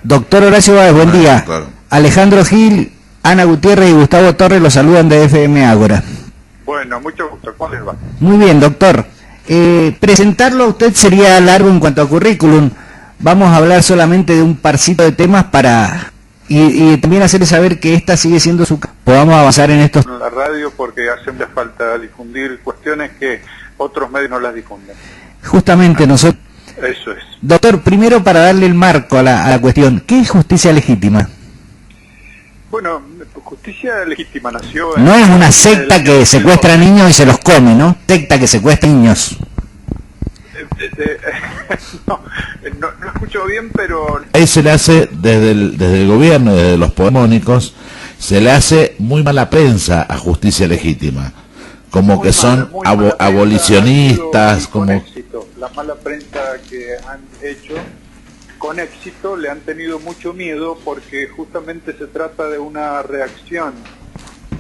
Doctor Horacio Báez, buen día. Claro. Alejandro Gil, Ana Gutiérrez y Gustavo Torres los saludan de FM Ágora. Bueno, mucho gusto. ¿Cómo les va? Muy bien, doctor. Presentarlo a usted sería largo en cuanto a currículum. Vamos a hablar solamente de un parcito de temas para... Y también hacerle saber que esta sigue siendo su... Podamos avanzar en estos... En la radio porque hace mucha falta difundir cuestiones que otros medios no las difunden. Justamente nosotros... Eso es. Doctor, primero para darle el marco a la cuestión, ¿qué es justicia legítima? Bueno, justicia legítima nació... No es una secta que secuestra niños y se los come, ¿no? Secta que secuestra niños. No escucho bien, pero... Ahí se le hace, desde el gobierno, desde los poderes, se le hace muy mala prensa a justicia legítima. Como muy que son mala prensa, abolicionistas, con como... éxito. La mala prensa que han hecho con éxito le han tenido mucho miedo porque justamente se trata de una reacción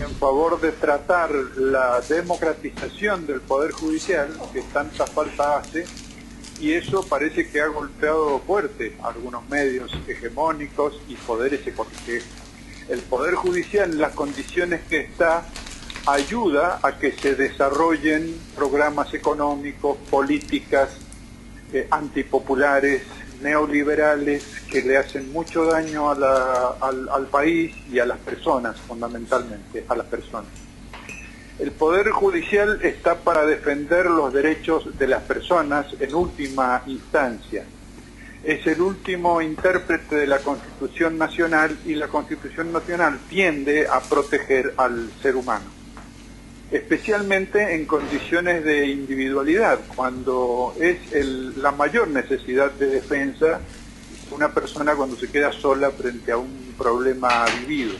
en favor de tratar la democratización del Poder Judicial, que tanta falta hace, y eso parece que ha golpeado fuerte a algunos medios hegemónicos y poderes económicos. El Poder Judicial, en las condiciones que está, ayuda a que se desarrollen programas económicos, políticas antipopulares, neoliberales, que le hacen mucho daño al país y a las personas, fundamentalmente, a las personas. El Poder Judicial está para defender los derechos de las personas en última instancia. Es el último intérprete de la Constitución Nacional y la Constitución Nacional tiende a proteger al ser humano, especialmente en condiciones de individualidad, cuando es la mayor necesidad de defensa una persona cuando se queda sola frente a un problema vivido.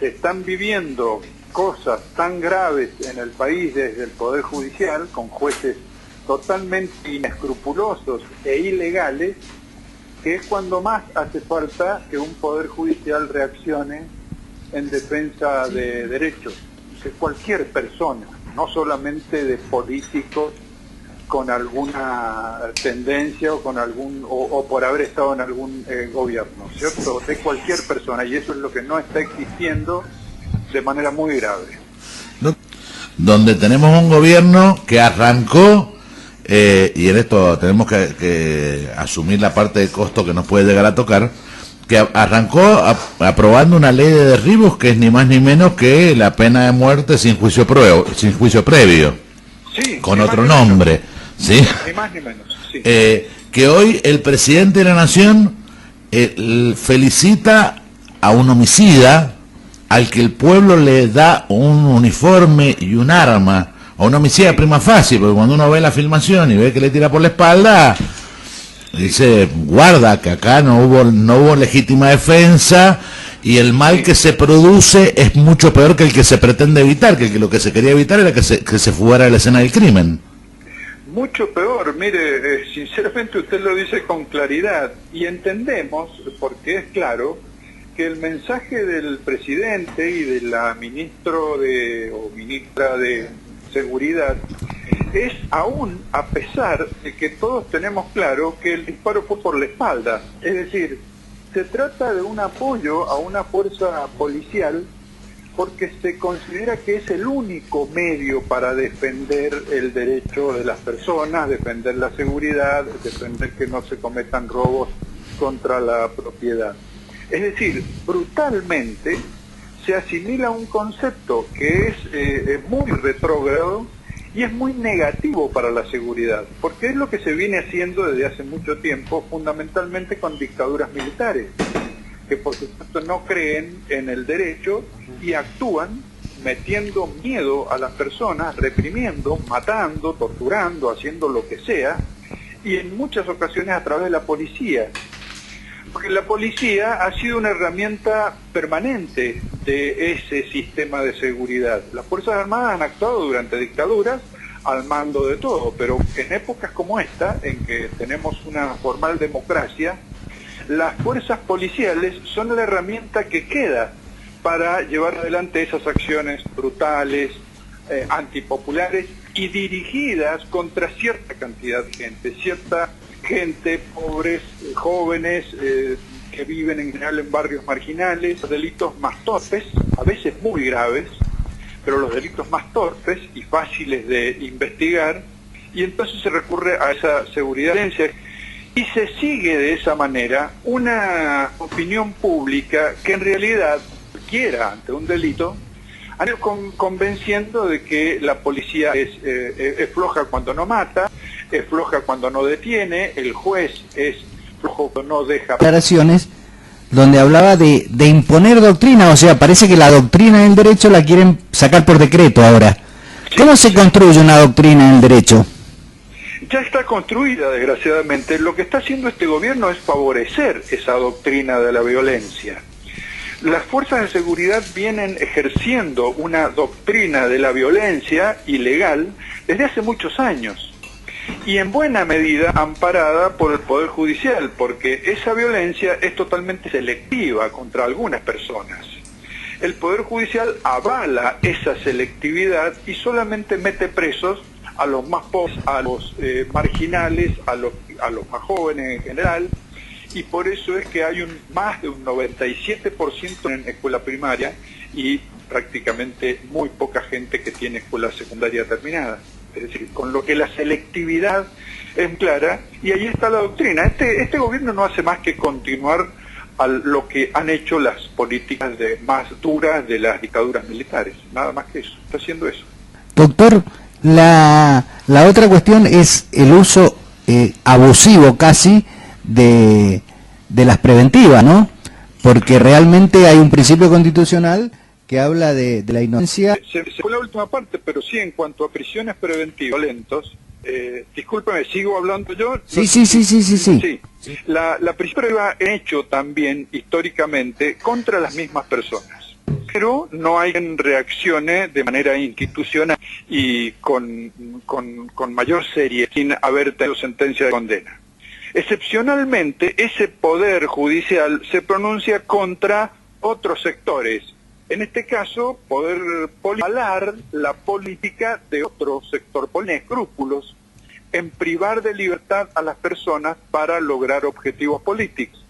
Se están viviendo cosas tan graves en el país desde el Poder Judicial, con jueces totalmente inescrupulosos e ilegales, que es cuando más hace falta que un Poder Judicial reaccione en defensa de derechos de cualquier persona, no solamente de políticos con alguna tendencia o con o por haber estado en algún gobierno, ¿cierto? De cualquier persona, y eso es lo que no está existiendo de manera muy grave. Donde tenemos un gobierno que arrancó, y en esto tenemos que asumir la parte de costo que nos puede llegar a tocar, que arrancó aprobando una ley de derribos que es ni más ni menos que la pena de muerte sin juicio previo, Sí, con otro nombre, ¿sí? Ni más ni menos, sí. Que hoy el presidente de la Nación felicita a un homicida al que el pueblo le da un uniforme y un arma, a un homicida prima facie, porque cuando uno ve la filmación y ve que le tira por la espalda, dice, guarda, que acá no hubo legítima defensa y el mal que se produce es mucho peor que el que se pretende evitar, que lo que se quería evitar era que se fugara de la escena del crimen. Mucho peor, mire, sinceramente usted lo dice con claridad y entendemos, porque es claro, que el mensaje del presidente y de la ministra de Seguridad es aún a pesar de que todos tenemos claro que el disparo fue por la espalda. Es decir, se trata de un apoyo a una fuerza policial porque se considera que es el único medio para defender el derecho de las personas, defender la seguridad, defender que no se cometan robos contra la propiedad. Es decir, brutalmente se asimila un concepto que es muy retrógrado y es muy negativo para la seguridad, porque es lo que se viene haciendo desde hace mucho tiempo, fundamentalmente con dictaduras militares, que por supuesto no creen en el derecho y actúan metiendo miedo a las personas, reprimiendo, matando, torturando, haciendo lo que sea, y en muchas ocasiones a través de la policía. Porque la policía ha sido una herramienta permanente de ese sistema de seguridad. Las Fuerzas Armadas han actuado durante dictaduras al mando de todo, pero en épocas como esta, en que tenemos una formal democracia, las fuerzas policiales son la herramienta que queda para llevar adelante esas acciones brutales, antipopulares y dirigidas contra cierta cantidad de gente, pobres, jóvenes, que viven en general en barrios marginales, delitos más torpes, a veces muy graves, pero los delitos más torpes y fáciles de investigar, y entonces se recurre a esa seguridad y se sigue de esa manera una opinión pública que en realidad quiera ante un delito han ido convenciendo de que la policía es floja cuando no mata, es floja cuando no detiene, el juez es flojo cuando no deja. Declaraciones donde hablaba de imponer doctrina, o sea, parece que la doctrina del derecho la quieren sacar por decreto ahora. ¿Cómo se construye una doctrina en el derecho? Ya está construida, desgraciadamente. Lo que está haciendo este gobierno es favorecer esa doctrina de la violencia. Las fuerzas de seguridad vienen ejerciendo una doctrina de la violencia ilegal desde hace muchos años y en buena medida amparada por el Poder Judicial, porque esa violencia es totalmente selectiva contra algunas personas. El Poder Judicial avala esa selectividad y solamente mete presos a los más pobres, a los marginales, a los más jóvenes en general, y por eso es que hay más de un 97% en escuela primaria y prácticamente muy poca gente que tiene escuela secundaria terminada. Es decir, con lo que la selectividad es clara, y ahí está la doctrina. Este gobierno no hace más que continuar a lo que han hecho las políticas más duras de las dictaduras militares, nada más que eso, está haciendo eso. Doctor, la otra cuestión es el uso abusivo casi de las preventivas, ¿no? Porque realmente hay un principio constitucional que habla de la inocencia. Se fue la última parte, pero sí, en cuanto a prisiones preventivas violentos, discúlpeme, ¿sigo hablando yo? Sí. La prisión preventiva ha hecho también históricamente contra las mismas personas, pero no hay reacciones de manera institucional y con mayor seriedad sin haber tenido sentencia de condena. Excepcionalmente, ese poder judicial se pronuncia contra otros sectores. En este caso, poder avalar la política de otro sector, poner escrúpulos en privar de libertad a las personas para lograr objetivos políticos.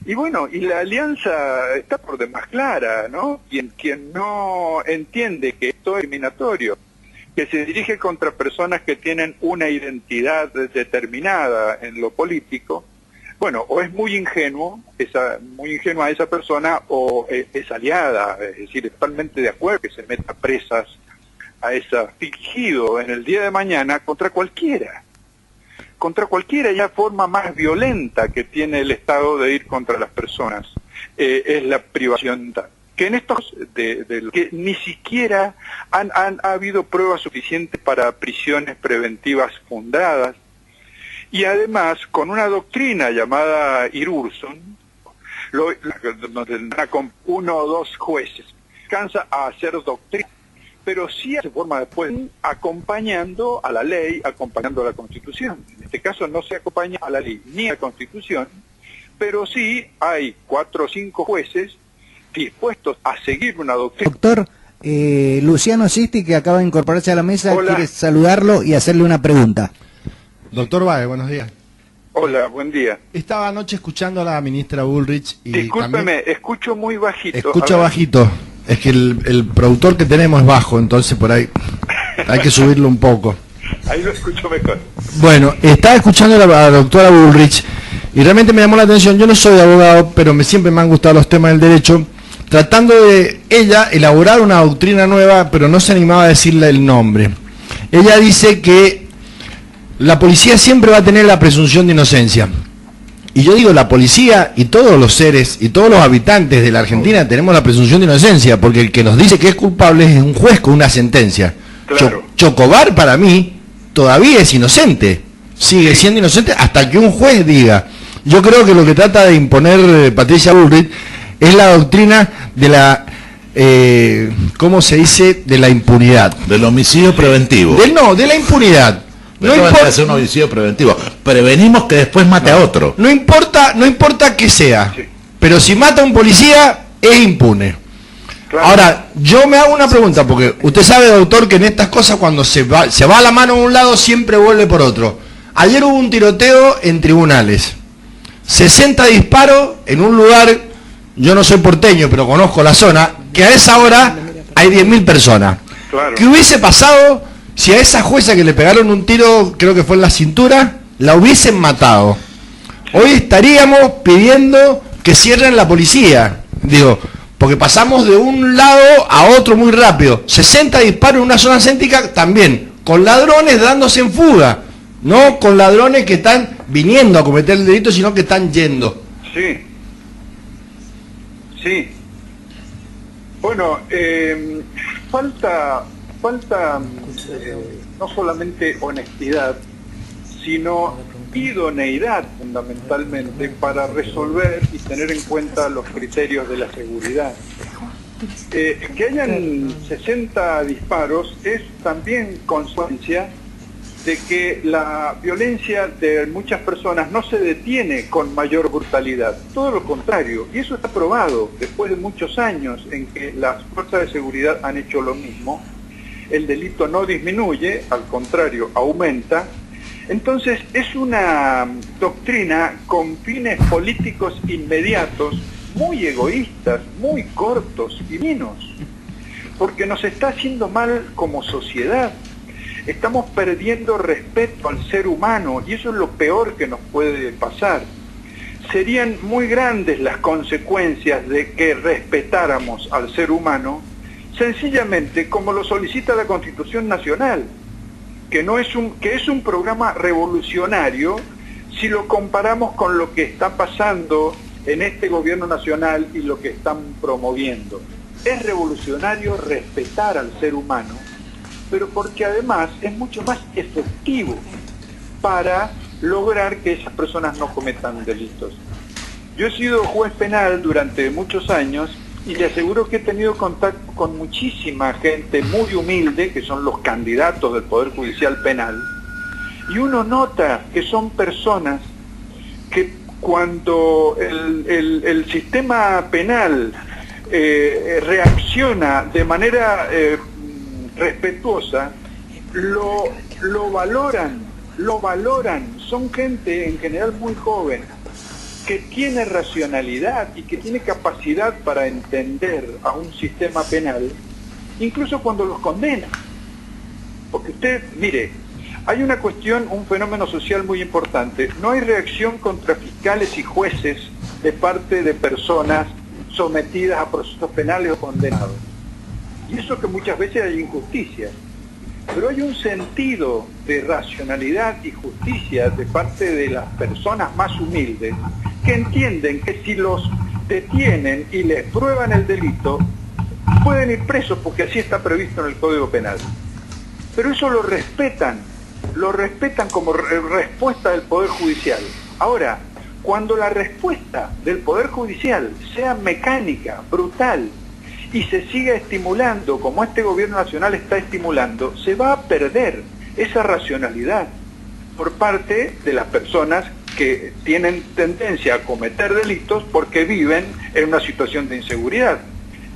Y bueno, y la alianza está por demás clara, ¿no? Quien no entiende que esto es discriminatorio, que se dirige contra personas que tienen una identidad determinada en lo político, bueno, o es muy ingenua esa persona, o es aliada, es decir, totalmente de acuerdo que se meta presas a esa fingido en el día de mañana contra cualquiera ya forma más violenta que tiene el Estado de ir contra las personas, es la privación, que en estos que ni siquiera ha habido pruebas suficientes para prisiones preventivas fundadas, y además con una doctrina llamada Irurson, con 1 o 2 jueces, alcanza a hacer doctrina, pero sí se forma después acompañando a la ley, acompañando a la Constitución. En este caso no se acompaña a la ley ni a la Constitución, pero sí hay 4 o 5 jueces dispuestos a seguir una doctrina. Doctor, Luciano Sisti, que acaba de incorporarse a la mesa, Hola. quiere saludarlo y hacerle una pregunta. Doctor Báez, buenos días. Hola, buen día. Estaba anoche escuchando a la ministra Bullrich y Discúlpeme, también escucho muy bajito. escucho A ver. bajito. Es que el productor que tenemos es bajo, entonces por ahí hay que subirlo un poco. Ahí lo escucho mejor. Bueno, estaba escuchando a la doctora Bullrich y realmente me llamó la atención. Yo no soy abogado, pero siempre me han gustado los temas del derecho, tratando de ella elaborar una doctrina nueva, pero no se animaba a decirle el nombre. Ella dice que la policía siempre va a tener la presunción de inocencia. Y yo digo, la policía y todos los seres y todos los habitantes de la Argentina tenemos la presunción de inocencia, porque el que nos dice que es culpable es un juez con una sentencia. Claro. Chocobar para mí todavía es inocente, sigue siendo inocente hasta que un juez diga. Yo creo que lo que trata de imponer Patricia Bullrich es la doctrina de la, ¿cómo se dice?, de la impunidad. Del homicidio preventivo. De la impunidad. No importa hacer un homicidio preventivo. Prevenimos que después mate a otro. No importa que sea, Sí. pero si mata a un policía es impune. Claro. Ahora, yo me hago una pregunta, porque usted sabe, doctor, que en estas cosas cuando se va la mano a un lado siempre vuelve por otro. Ayer hubo un tiroteo en tribunales. 60 disparos en un lugar, yo no soy porteño, pero conozco la zona, que a esa hora hay 10.000 personas. Claro. ¿Qué hubiese pasado si a esa jueza que le pegaron un tiro, creo que fue en la cintura, la hubiesen matado? Hoy estaríamos pidiendo que cierren la policía. Digo, porque pasamos de un lado a otro muy rápido. 60 disparos en una zona céntrica también, con ladrones dándose en fuga. No con ladrones que están viniendo a cometer el delito, sino que están yendo. Sí. Sí. Bueno, falta no solamente honestidad, sino idoneidad fundamentalmente para resolver y tener en cuenta los criterios de la seguridad. Que hayan 60 disparos es también consecuencia de que la violencia de muchas personas no se detiene con mayor brutalidad, todo lo contrario, y eso está probado después de muchos años en que las fuerzas de seguridad han hecho lo mismo. El delito no disminuye, al contrario, aumenta. Entonces es una doctrina con fines políticos inmediatos, muy egoístas, muy cortos y finos, porque nos está haciendo mal como sociedad. Estamos perdiendo respeto al ser humano y eso es lo peor que nos puede pasar. Serían muy grandes las consecuencias de que respetáramos al ser humano, sencillamente como lo solicita la Constitución Nacional, que es un programa revolucionario si lo comparamos con lo que está pasando en este gobierno nacional y lo que están promoviendo. Es revolucionario respetar al ser humano, pero porque además es mucho más efectivo para lograr que esas personas no cometan delitos. Yo he sido juez penal durante muchos años y le aseguro que he tenido contacto con muchísima gente muy humilde, que son los candidatos del Poder Judicial Penal, y uno nota que son personas que cuando el sistema penal reacciona de manera respetuosa, lo valoran, son gente en general muy joven, que tiene racionalidad y que tiene capacidad para entender a un sistema penal, incluso cuando los condena. Porque usted, mire, hay una cuestión, un fenómeno social muy importante, no hay reacción contra fiscales y jueces de parte de personas sometidas a procesos penales o condenados. Y eso que muchas veces hay injusticia, pero hay un sentido de racionalidad y justicia de parte de las personas más humildes que entienden que si los detienen y les prueban el delito, pueden ir presos porque así está previsto en el Código Penal. Pero eso lo respetan como respuesta del Poder Judicial. Ahora, cuando la respuesta del Poder Judicial sea mecánica, brutal, y se siga estimulando, como este gobierno nacional está estimulando, se va a perder esa racionalidad por parte de las personas que tienen tendencia a cometer delitos porque viven en una situación de inseguridad.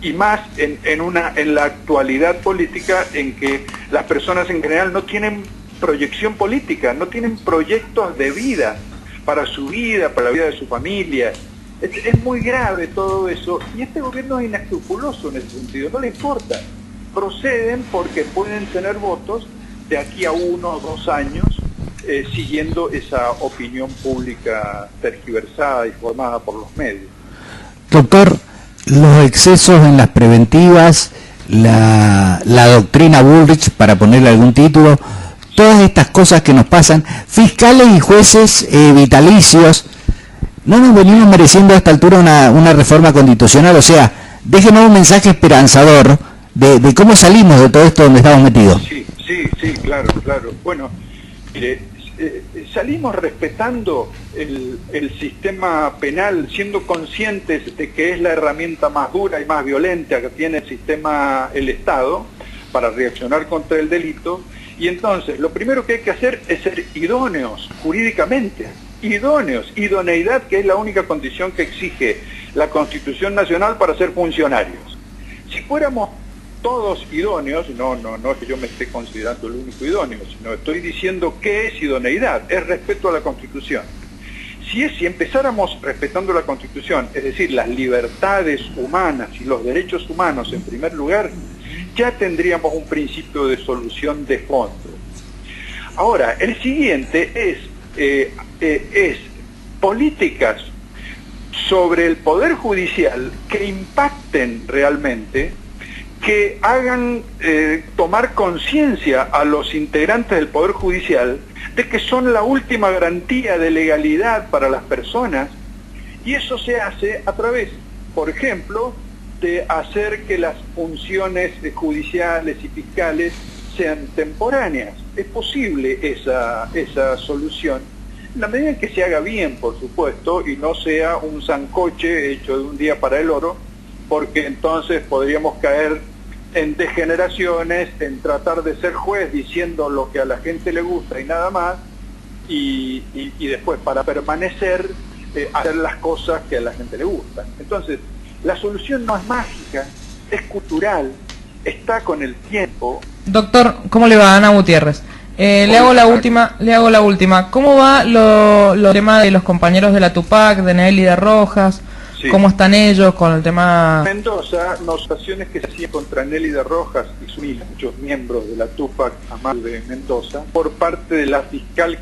Y más en la actualidad política en que las personas en general no tienen proyección política, no tienen proyectos de vida para su vida, para la vida de su familia. Es muy grave todo eso, y este gobierno es inescrupuloso en ese sentido, no le importa. Proceden porque pueden tener votos de aquí a 1 o 2 años, siguiendo esa opinión pública tergiversada y formada por los medios. Doctor, los excesos en las preventivas, la doctrina Bullrich, para ponerle algún título, todas estas cosas que nos pasan, fiscales y jueces vitalicios, ¿no nos venimos mereciendo a esta altura una reforma constitucional? O sea, déjenos un mensaje esperanzador de cómo salimos de todo esto donde estamos metidos. Sí, claro. Bueno, mire, salimos respetando el sistema penal, siendo conscientes de que es la herramienta más dura y más violenta que tiene el Estado para reaccionar contra el delito, y entonces lo primero que hay que hacer es ser idóneos jurídicamente. Idoneidad, que es la única condición que exige la Constitución Nacional para ser funcionarios. Si fuéramos todos idóneos, no es que yo me esté considerando el único idóneo, sino estoy diciendo qué es idoneidad, es respeto a la Constitución. Si empezáramos respetando la Constitución, es decir, las libertades humanas y los derechos humanos en primer lugar, ya tendríamos un principio de solución de fondo. Ahora, el siguiente es políticas sobre el Poder Judicial que impacten realmente, que hagan tomar conciencia a los integrantes del Poder Judicial de que son la última garantía de legalidad para las personas, y eso se hace a través, por ejemplo, de hacer que las funciones judiciales y fiscales sean temporáneas. Es posible esa solución, en la medida en que se haga bien, por supuesto, y no sea un sancoche hecho de un día para el otro, porque entonces podríamos caer en degeneraciones, en tratar de ser juez diciendo lo que a la gente le gusta y nada más, y después para permanecer, hacer las cosas que a la gente le gustan. Entonces, la solución no es mágica, es cultural, está con el tiempo. Doctor, ¿cómo le va? Ana Gutiérrez. Le hago la última. ¿Cómo va lo tema de los compañeros de la Tupac, de Nelly de Rojas? Sí. ¿Cómo están ellos con el tema? Mendoza, notaciones que se hacían contra Nelly de Rojas y muchos miembros de la Tupac, Amal de Mendoza, por parte de la fiscal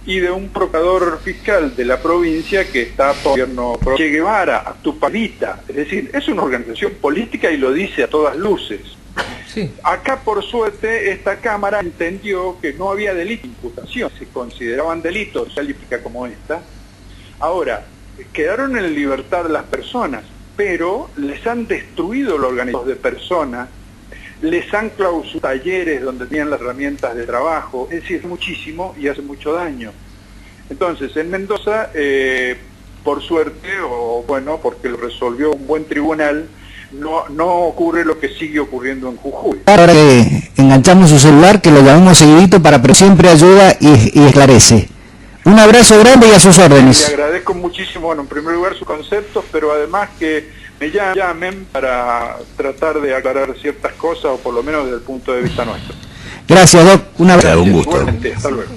y de un procurador fiscal de la provincia que está por el gobierno Che Guevara, Tupacita, es decir, es una organización política y lo dice a todas luces. Sí. Acá, por suerte, esta Cámara entendió que no había delito de imputación, se consideraban delitos califica como esta. Ahora, quedaron en libertad las personas, pero les han destruido los organismos de personas, les han clausurado talleres donde tenían las herramientas de trabajo, es decir, muchísimo y hace mucho daño. Entonces, en Mendoza, por suerte, o bueno, porque lo resolvió un buen tribunal, no ocurre lo que sigue ocurriendo en Jujuy. Ahora que enganchamos su celular, que lo llamamos seguidito pero siempre ayuda y esclarece. Un abrazo grande y a sus órdenes. Le agradezco muchísimo, bueno, en primer lugar sus conceptos, pero además que me llamen para tratar de aclarar ciertas cosas, o por lo menos desde el punto de vista nuestro. Gracias, Doc. Un abrazo. Un gusto. Hasta luego.